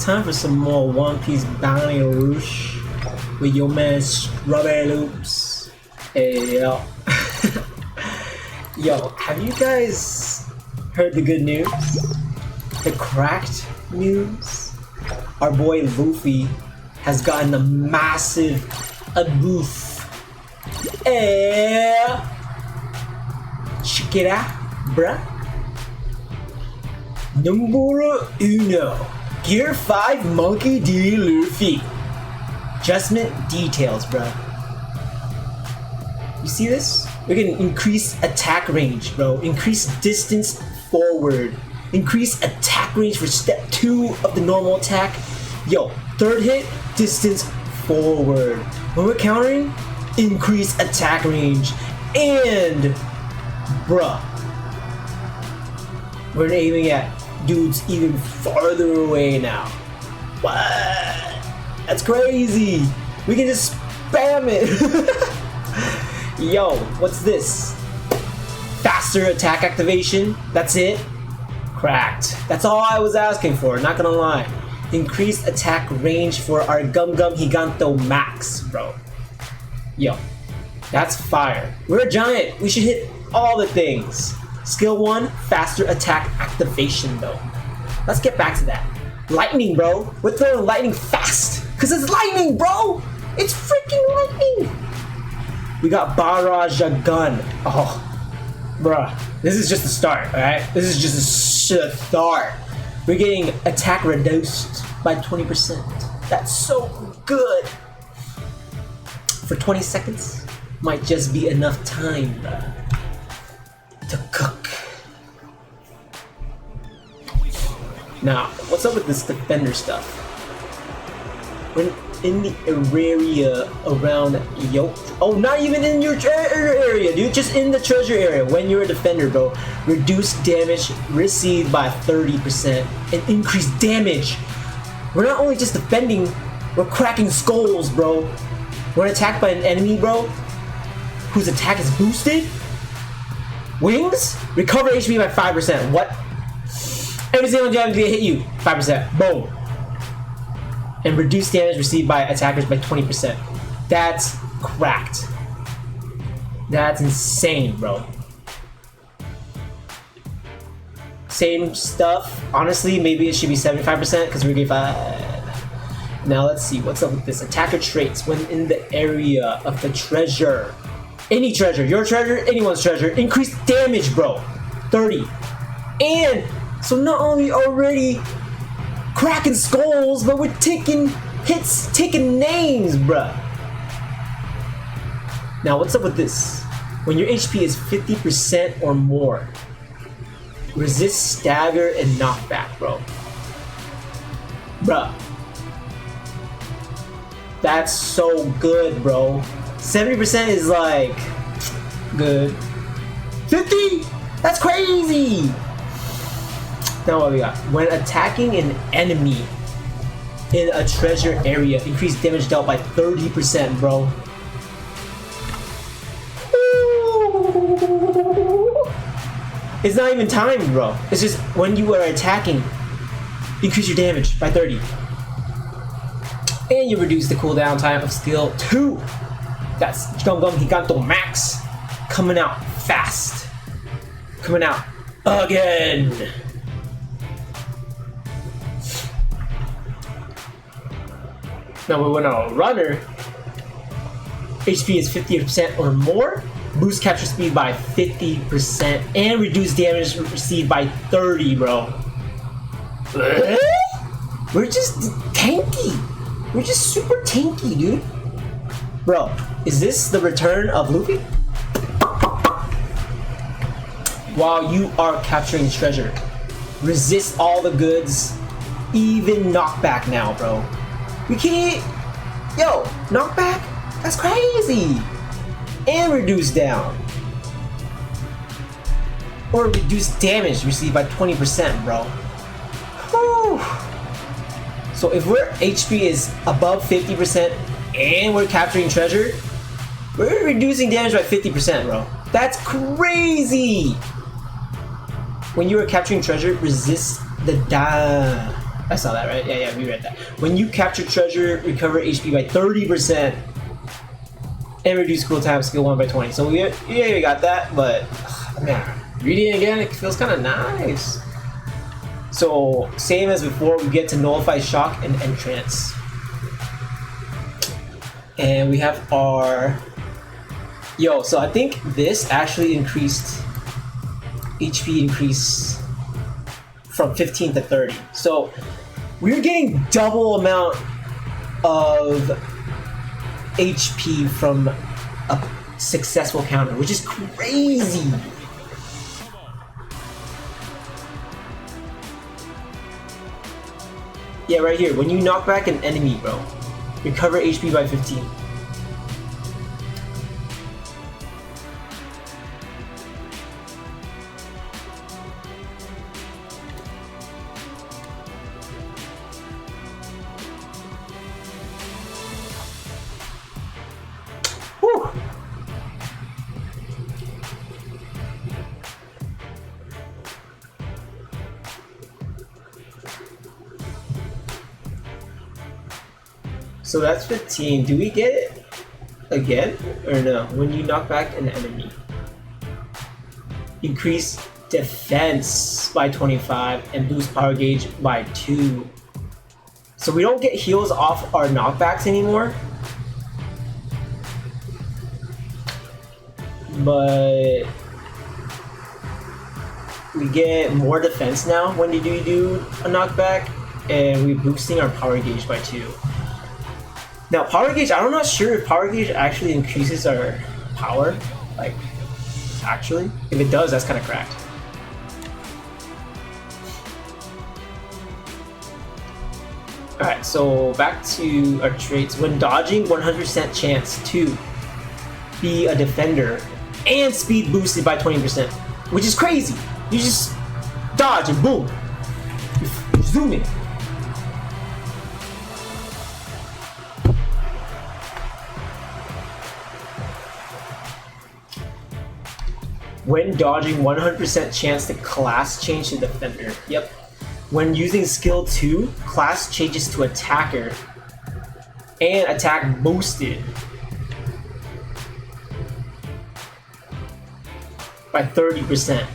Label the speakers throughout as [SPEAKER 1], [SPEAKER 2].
[SPEAKER 1] time for some more One Piece Bounty Rouge with your man Strawberry Loops. Hey yo. Yo, have you guys heard the good news? The cracked news? Our boy Luffy has gotten a massive boost. Hey, check it out, bruh. Numero uno, Gear 5 Monkey D. Luffy. Adjustment details, bro. You see this? We're getting increased attack range, bro. Increased distance forward. Increased attack range for step 2 of the normal attack. Yo, third hit, distance forward. When we're countering, increased attack range. And, bruh, we're aiming at dudes even farther away now. What? That's crazy. We can just spam it. Yo, what's this? Faster attack activation. That's it. Cracked. That's all I was asking for, not gonna lie. Increased attack range for our Gum Gum Giganto Max, bro. Yo, that's fire. We're a giant. We should hit all the things. Skill 1, faster attack activation though. Let's get back to that. Lightning, bro. We're throwing lightning fast. Cause it's lightning, bro. It's freaking lightning. We got Barrage Gun. Oh, bruh. This is just the start, alright? This is just a start. We're getting attack reduced by 20%. That's so good. For 20 seconds, might just be enough time, bruh, to cook. Now, what's up with this defender stuff? When in the area around not even in your area, dude, just in the treasure area. When you're a defender, bro, reduce damage received by 30% and increase damage. We're not only just defending, we're cracking skulls, bro. When attacked by an enemy, bro, whose attack is boosted, wings, recover HP by 5%. What? Every single time they hit you, 5%. Boom. And reduce damage received by attackers by 20%. That's cracked. That's insane, bro. Same stuff. Honestly, maybe it should be 75% because we're getting 5. Now let's see what's up with this. Attacker traits when in the area of the treasure. Any treasure, your treasure, anyone's treasure. Increase damage, bro. 30. And so not only already cracking skulls, but we're taking hits, taking names, bruh. Now, what's up with this? When your HP is 50% or more, resist stagger and knockback, bro. Bruh. That's so good, bro. 70% is like good. 50? That's crazy. Now what we got? When attacking an enemy in a treasure area, increase damage dealt by 30%, bro. It's not even timed, bro. It's just when you are attacking, increase your damage by 30. And you reduce the cooldown time of skill 2. That's Gum Gum Giganto Max. Coming out fast. Coming out again. Now when a runner, HP is 50% or more, boost capture speed by 50% and reduce damage received by 30, bro. We're just tanky. We're just super tanky, dude. Bro, is this the return of Luffy? While you are capturing treasure, resist all the goods, even knockback now, bro. We can't. Yo, knockback? That's crazy. And reduce down. Or reduce damage received by 20%, bro. Whew. So if our HP is above 50% and we're capturing treasure, we're reducing damage by 50%, bro. That's crazy. When you are capturing treasure, resist the I saw that, right? Yeah, we read that. When you capture treasure, recover HP by 30%. And reduce cooldown skill 1 by 20. So we got that, but man, reading it again, it feels kind of nice. So same as before, we get to nullify shock and entrance. And we have our so I think this actually increased HP increase from 15 to 30. So we're getting double amount of HP from a successful counter, which is crazy. Yeah, right here. When you knock back an enemy, bro, recover HP by 15. Whew. So that's 15. Do we get it again or no? When you knock back an enemy, increase defense by 25 and boost power gauge by 2. So we don't get heals off our knockbacks anymore, but we get more defense now when you do a knockback, and we're boosting our power gauge by 2. Now power gauge, I'm not sure if power gauge actually increases our power, like actually. If it does, that's kind of cracked. Alright, so back to our traits. When dodging, 100% chance to be a defender and speed boosted by 20%, which is crazy. You just dodge and boom, you're zooming. When dodging, 100% chance to class change to defender. Yep. When using skill 2, class changes to attacker and attack boosted by 30%.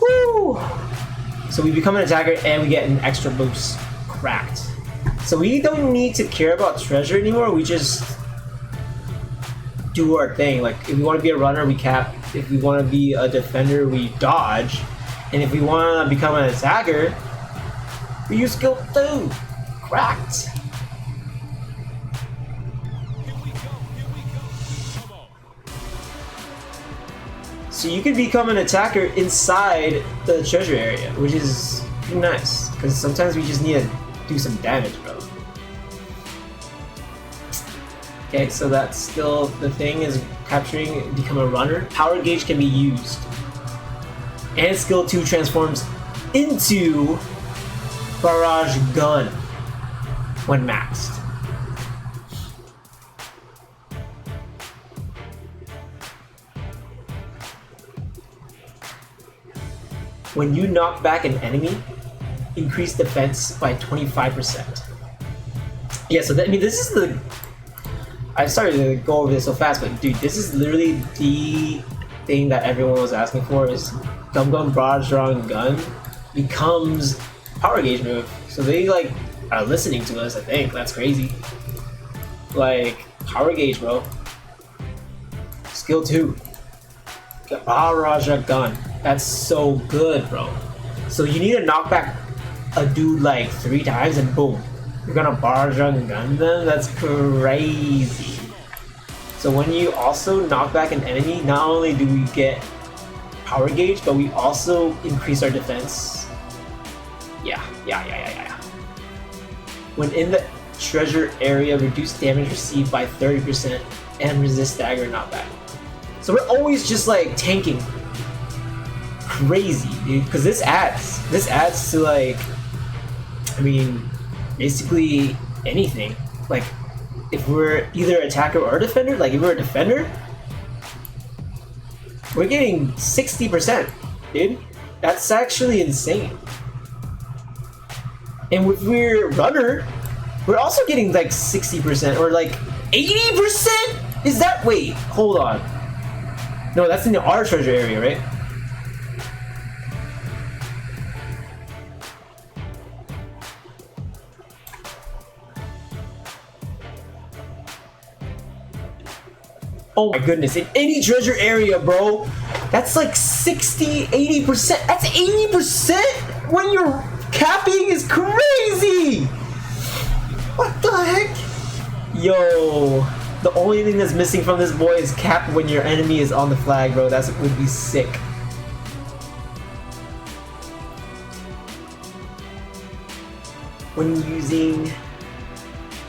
[SPEAKER 1] Woo! So we become an attacker and we get an extra boost. Cracked. So we don't need to care about treasure anymore. We just do our thing. Like if we want to be a runner, we cap. If we want to be a defender, we dodge. And if we want to become an attacker, we use skill 2. Cracked. So you can become an attacker inside the treasure area, which is pretty nice. Because sometimes we just need to do some damage, bro. Okay, so that's still the thing, is capturing, become a runner. Power gauge can be used. And skill 2 transforms into barrage gun when maxed. When you knock back an enemy, increase defense by 25%. Yeah, so that, I mean, this is the... I started to go over this so fast, but dude, this is literally the thing that everyone was asking for, is Gum Gum Barrage Gun becomes power gauge move. So they like are listening to us, I think. That's crazy. Like, power gauge, bro. Skill 2. Barrage Gun. That's so good, bro. So you need to knock back a dude like 3 times and boom, you're gonna barrage gun them? That's crazy. So when you also knock back an enemy, not only do we get power gauge, but we also increase our defense. Yeah. When in the treasure area, reduce damage received by 30% and resist dagger knockback. So we're always just like tanking. Crazy, dude, because this adds to, like, I mean, basically anything. Like, if we're either attacker or defender, like if we're a defender, we're getting 60%, dude. That's actually insane. And if we're runner, we're also getting like 60% or like 80%? Is that, wait, hold on. No, that's in our treasure area, right? Oh my goodness, in any treasure area, bro, that's like 60, 80%. That's 80% when you're capping is crazy. What the heck? Yo, the only thing that's missing from this boy is cap when your enemy is on the flag, bro. That would be sick. When using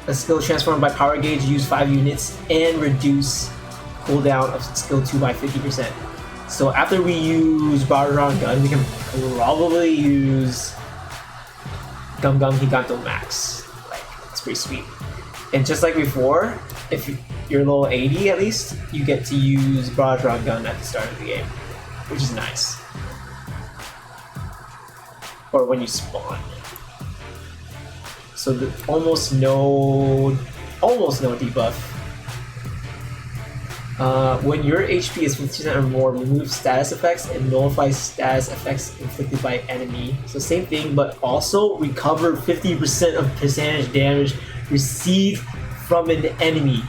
[SPEAKER 1] a skill transformed by power gauge, use 5 units and reduce cooldown of skill 2 by 50%. So after we use Barron Gun, we can probably use Gum Gum Higanto Max. Like, it's pretty sweet. And just like before, if you're level 80 at least, you get to use Barron Gun at the start of the game, which is nice. Or when you spawn. So almost no debuff. When your HP is 50% or more, remove status effects and nullify status effects inflicted by enemy. So same thing, but also recover 50% of percentage damage received from an enemy.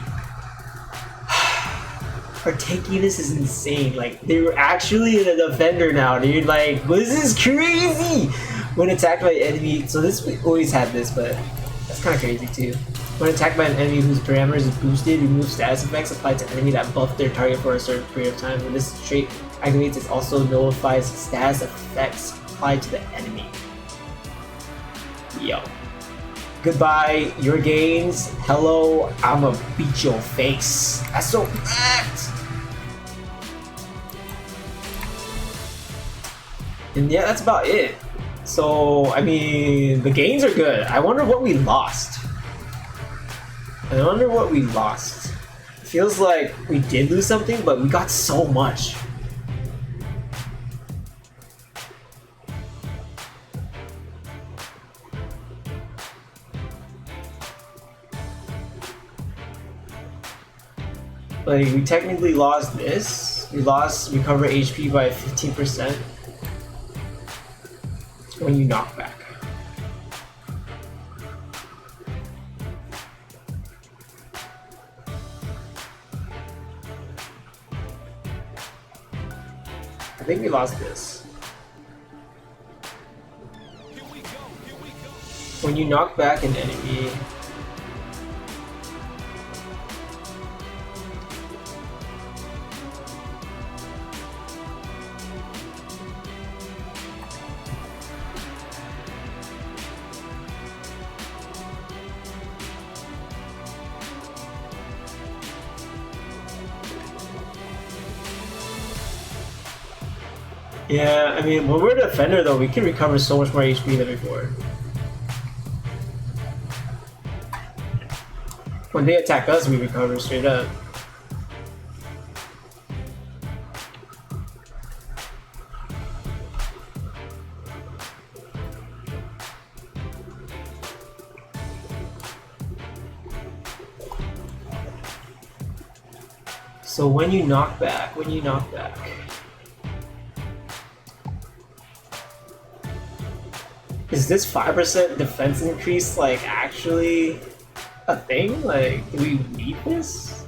[SPEAKER 1] Our tankiness is insane. Like, they were actually a defender now, dude. Like, this is crazy! When attacked by an enemy, so this, we always had this, but that's kind of crazy too. When attacked by an enemy whose parameters is boosted, remove status effects applied to enemy that buff their target for a certain period of time. When this trait activates, it also nullifies status effects applied to the enemy. Yo. Goodbye, your gains. Hello, I'ma beat your face. That's so fact. And yeah, that's about it. So, I mean, the gains are good. I wonder what we lost. It feels like we did lose something, but we got so much. Like, we technically lost this. We lost recover HP by 15% when you knock back. I think we lost this. When you knock back an enemy, yeah, I mean, when we're a defender though, we can recover so much more HP than before. When they attack us, we recover straight up. So when you knock back, is this 5% defense increase like actually a thing? Like, do we need this?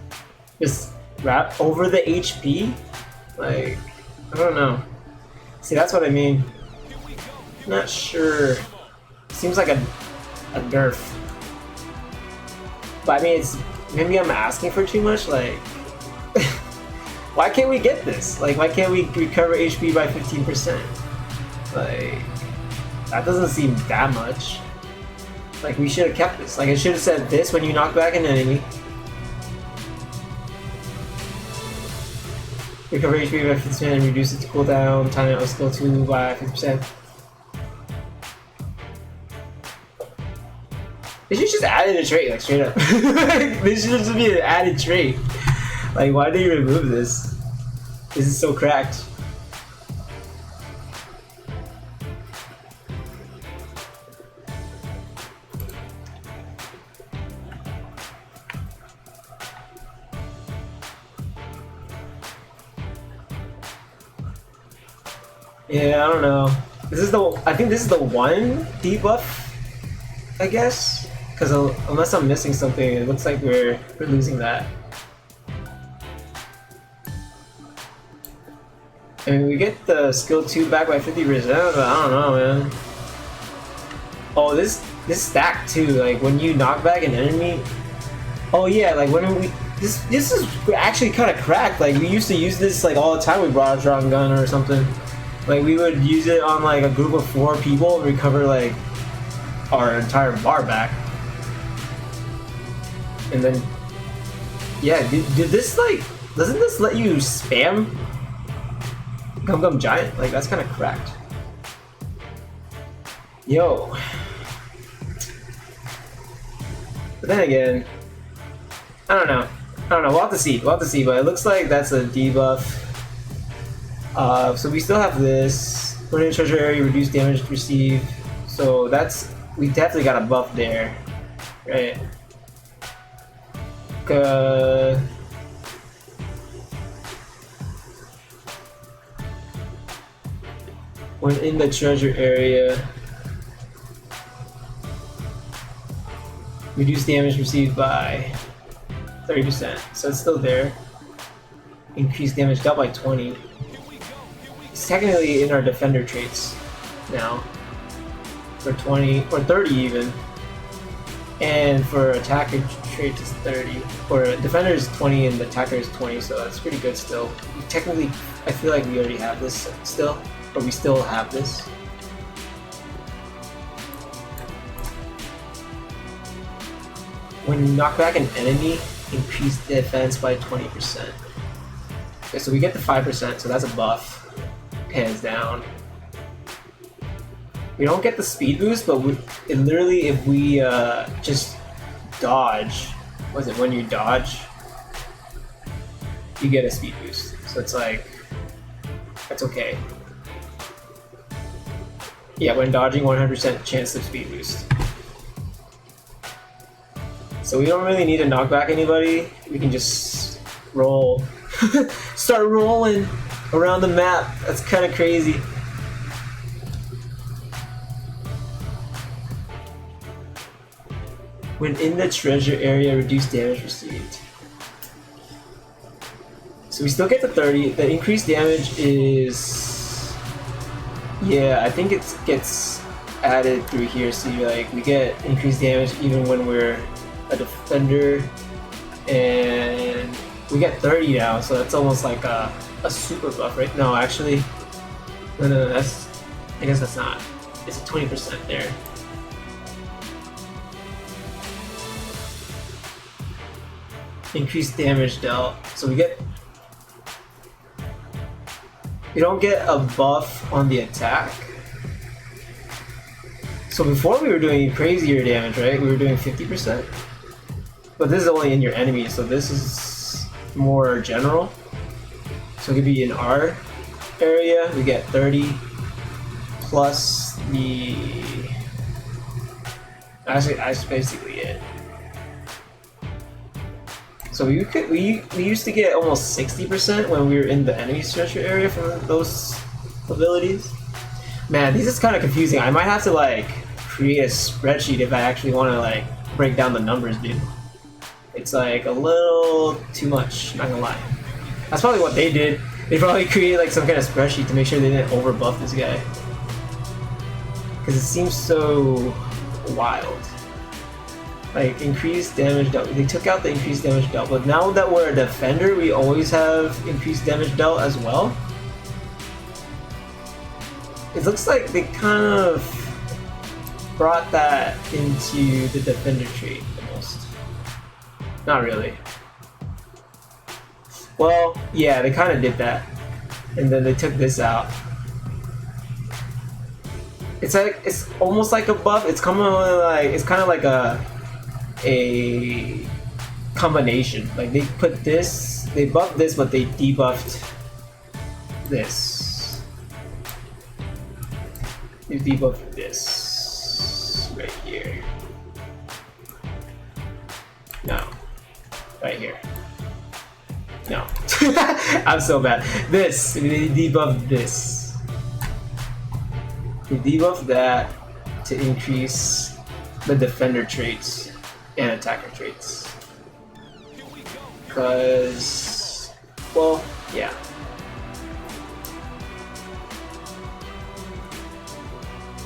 [SPEAKER 1] Just wrap over the HP? Like, I don't know. See, that's what I mean. Not sure. Seems like a nerf. But I mean, it's maybe I'm asking for too much. Like, why can't we get this? Like, why can't we recover HP by 15%? Like, that doesn't seem that much. Like, we should have kept this. Like, I should have said this when you knock back an enemy. Recover HP by 50% and reduce its cooldown time of skill 2 by 50%. They should just add in a trait, like, straight up. This should just be an added trait. Like, why did you remove this? This is so cracked. Yeah, I don't know. This is the. I think this is the one debuff, I guess. Because unless I'm missing something, it looks like we're losing that. I mean, we get the skill 2 back by 50%, but I don't know, man. Oh, this stack too. Like when you knock back an enemy. Oh yeah, like when we this is actually kind of cracked. Like we used to use this like all the time. We brought a strong gun or something. Like we would use it on like a group of 4 people and recover like our entire bar back. And then yeah, did this like doesn't this let you spam Gum Gum Giant? Like that's kind of cracked. Yo. But then again, I don't know. We'll have to see. But it looks like that's a debuff. So we still have this. Put in treasure area, reduce damage received. So we definitely got a buff there, right? When in the treasure area, reduce damage received by 30%, so it's still there. Increase damage dealt by 20. It's technically in our defender traits now. For 20 or 30 even. And for attacker traits is 30. For defender is 20 and the attacker is 20, so that's pretty good still. Technically, I feel like we already have this still, but we still have this. When you knock back an enemy, increase defense by 20%. Okay, so we get the 5%, so that's a buff, hands down. We don't get the speed boost, but literally if we just dodge, was it when you dodge, you get a speed boost. So it's like, that's okay. Yeah, when dodging, 100% chance of speed boost. So we don't really need to knock back anybody. We can just roll. Start rolling around the map. That's kind of crazy. When in the treasure area, reduce damage received. So we still get the 30. The increased damage is... yeah, I think it gets added through here. See, like, we get increased damage even when we're a defender, and we get 30 now, so that's almost like a super buff, right? No, actually, no, that's, I guess that's not. It's a 20% there. Increased damage dealt, so we don't get a buff on the attack. So before we were doing crazier damage, right? We were doing 50%. But this is only in your enemy, so this is more general. So it could be in our area, we get 30 plus the... actually, that's basically it. So we used to get almost 60% when we were in the enemy treasure area from those abilities. Man, this is kind of confusing. I might have to like create a spreadsheet if I actually want to like break down the numbers, dude. It's like a little too much, not gonna lie. That's probably what they did. They probably created like some kind of spreadsheet to make sure they didn't overbuff this guy. Because it seems so wild. Like increased damage dealt. They took out the increased damage dealt, but now that we're a defender, we always have increased damage dealt as well. It looks like they kind of brought that into the defender trait almost. Not really. Well, yeah, they kind of did that, and then they took this out. It's like it's almost like a buff. It's kind of like a combination. Like they put this, they buffed this, but they debuffed this. They debuffed this right here. No, right here. No, I'm so bad. This, they debuffed this. We debuff that to increase the defender traits and attacker traits. Because, well, yeah.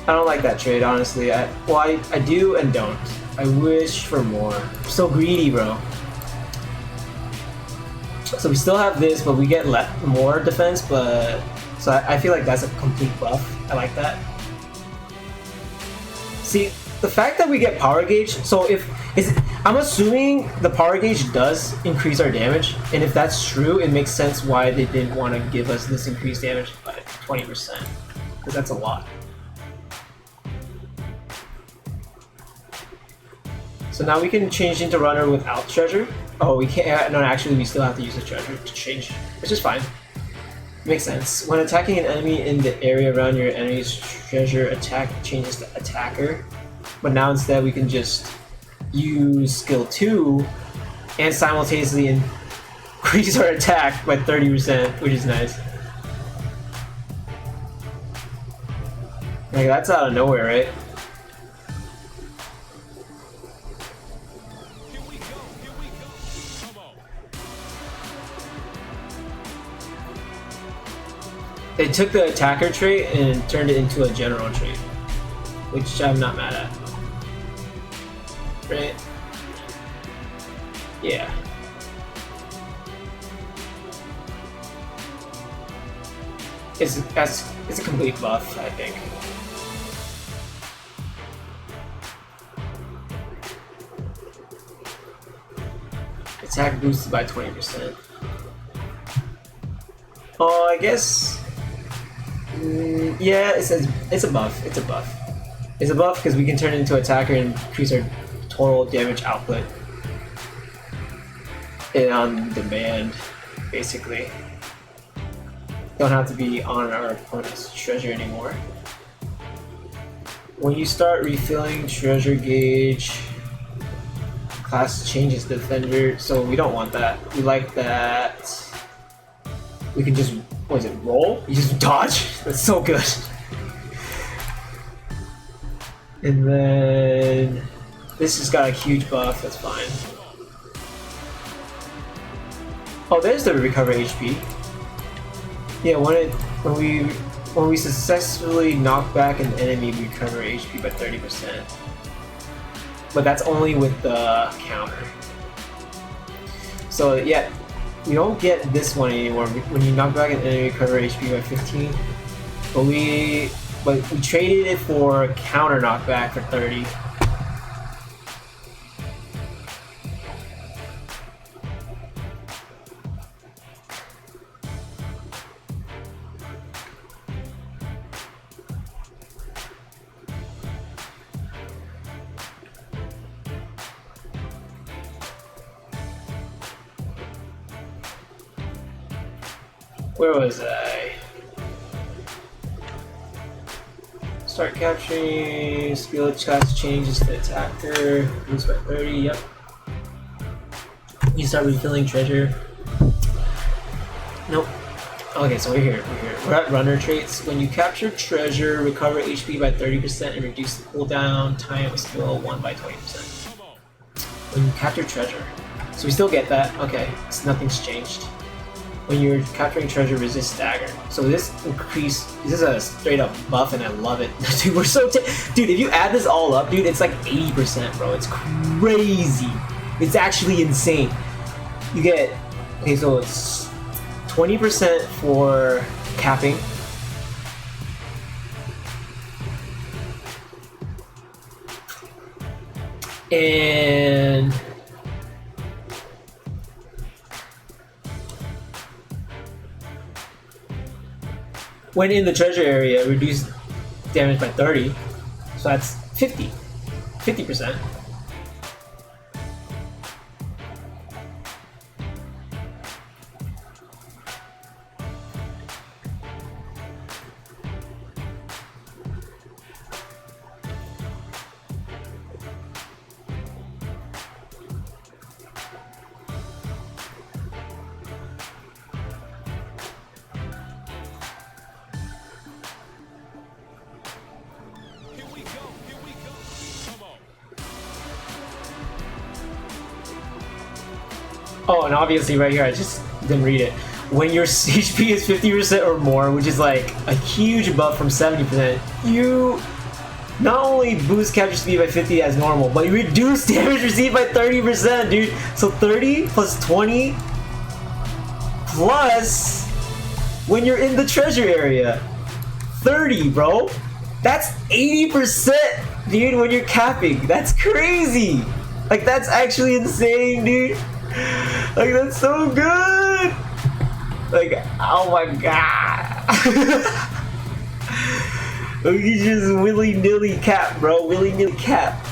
[SPEAKER 1] I don't like that trade, honestly. I do and don't. I wish for more. I'm so greedy, bro. So we still have this, but we get more defense, but... So I feel like that's a complete buff. I like that. See, the fact that we get power gauge, so I'm assuming the power gauge does increase our damage, and if that's true, it makes sense why they didn't want to give us this increased damage by 20%, because that's a lot. So now we can change into runner without treasure. Oh, we can't. No, actually, we still have to use the treasure to change, which is fine. Makes sense. When attacking an enemy in the area around your enemy's treasure, attack changes to attacker. But now instead, we can just use skill 2 and simultaneously increase our attack by 30%, which is nice. Like, that's out of nowhere, right? They took the attacker trait and turned it into a general trait, which I'm not mad at. Right? Yeah. It's a complete buff, I think. Attack boosted by 20%. Oh, I guess. Yeah, it says it's a buff. It's a buff. It's a buff because we can turn it into attacker and increase our total damage output. And on demand, basically. Don't have to be on our opponent's treasure anymore. When you start refilling treasure gauge, class changes defender, so we don't want that. We like that. We can just, what is it, roll? You just dodge? That's so good. And then this has got a huge buff, that's fine. Oh, there's the recover HP. Yeah, when we successfully knock back an enemy, we recover HP by 30%. But that's only with the counter. So yeah, we don't get this one anymore. When you knock back an enemy, recover HP by 15. But we traded it for counter knockback for 30. Where was I? Start capturing, skill class changes to attacker, boost by 30, yep. You start refilling treasure. Nope. Okay, so we're here. We're at runner traits. When you capture treasure, recover HP by 30% and reduce the cooldown time of skill 1 by 20%. When you capture treasure. So we still get that. Okay, so nothing's changed. When you're capturing treasure, resist stagger. So this is a straight up buff, and I love it. Dude, we're so dude, if you add this all up, dude, it's like 80%, bro. It's crazy. It's actually insane. You get, okay, so it's 20% for capping. And when in the treasure area, reduce damage by 30. So that's 50%. Oh, and obviously right here, I just didn't read it. When your HP is 50% or more, which is like a huge buff from 70%, you not only boost capture speed by 50 as normal, but you reduce damage received by 30%, dude. So 30 plus 20 plus when you're in the treasure area. 30, bro. That's 80%, dude, when you're capping. That's crazy. Like, that's actually insane, dude. Like, that's so good. Like, oh my god. You just willy-nilly cap, bro. Willy-nilly cap.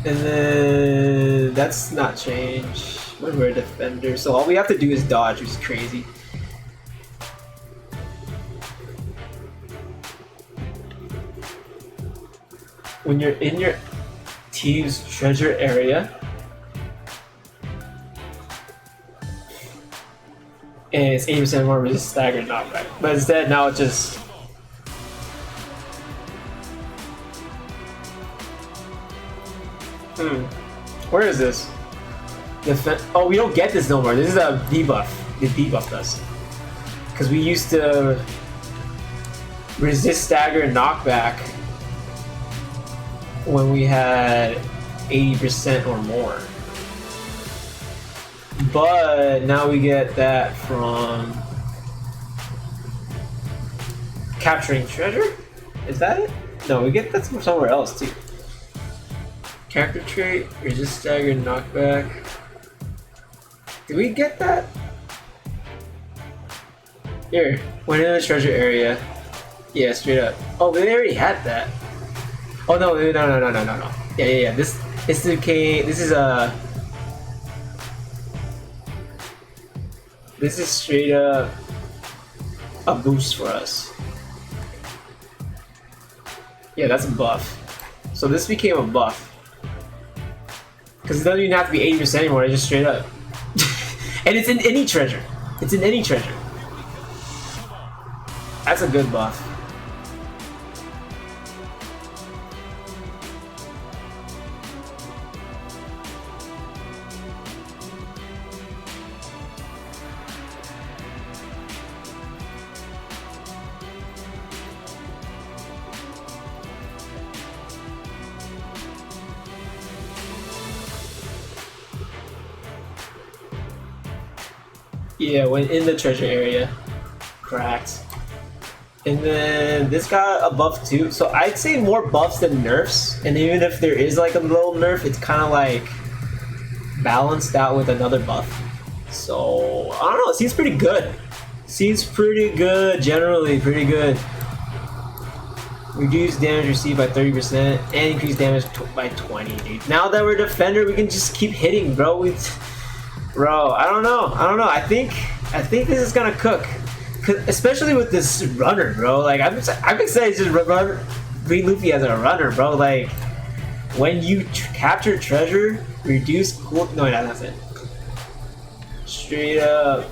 [SPEAKER 1] And then that's not changed when we're a defender. So all we have to do is dodge, which is crazy. When you're in your team's treasure area, and it's 80% more resist stagger knockback. But instead now it's just where is this? Oh, we don't get this no more. This is a debuff. They debuffed us. Because we used to resist stagger and knockback when we had 80% or more. But now we get that from capturing treasure? Is that it? No, we get that from somewhere else too. Character trait, resist stagger, knockback. Did we get that? Here, when in the treasure area. Yeah, straight up. Oh, we already had that. Oh no, no. Yeah. This is okay. This is straight up a boost for us. Yeah, that's a buff. So this became a buff. Because it doesn't even have to be 80% anymore, it's just straight up. And it's in any treasure. It's in any treasure. That's a good buff. Yeah, when in the treasure area. Cracked. And then this got a buff too. So I'd say more buffs than nerfs. And even if there is like a little nerf, it's kind of like balanced out with another buff. So I don't know, it seems pretty good. Seems pretty good, generally pretty good. Reduce damage received by 30% and increase damage by 20, dude. Now that we're defender, we can just keep hitting, bro. Bro, I don't know. I think this is gonna cook, especially with this runner, bro. Like I'm excited to just read Luffy as a runner, bro. Like when you capture treasure, reduce cool. No, that's it. Straight up.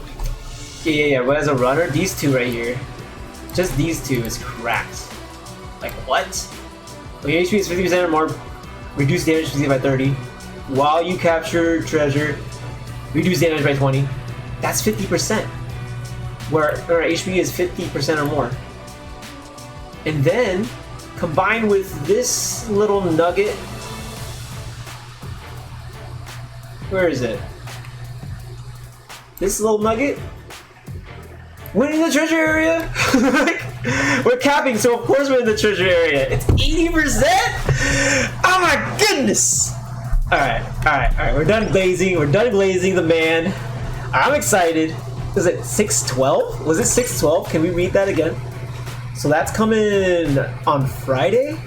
[SPEAKER 1] Yeah. But as a runner, these two right here, just these two is cracked. Like what? When your HP is 50% or more, reduce damage received by 30. While you capture treasure, reduce damage by 20. That's 50%. Where our HP is 50% or more. And then, combined with this little nugget. Where is it? This little nugget? Winning the treasure area? We're capping, so of course we're in the treasure area. It's 80%? Oh my goodness! Alright. We're done glazing. We're done glazing the man. I'm excited. Is it 6/12? Was it 6/12? Can we read that again? So that's coming on Friday?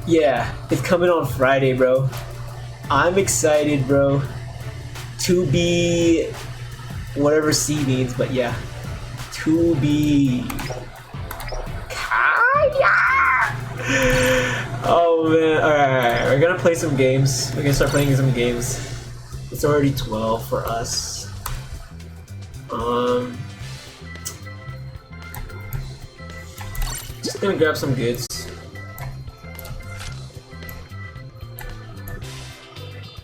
[SPEAKER 1] Yeah, it's coming on Friday, bro. I'm excited, bro. To be whatever C means, but yeah. To be Kaya. Oh man, alright, we're gonna play some games. We're gonna start playing some games. It's already 12 for us. Just gonna grab some goods.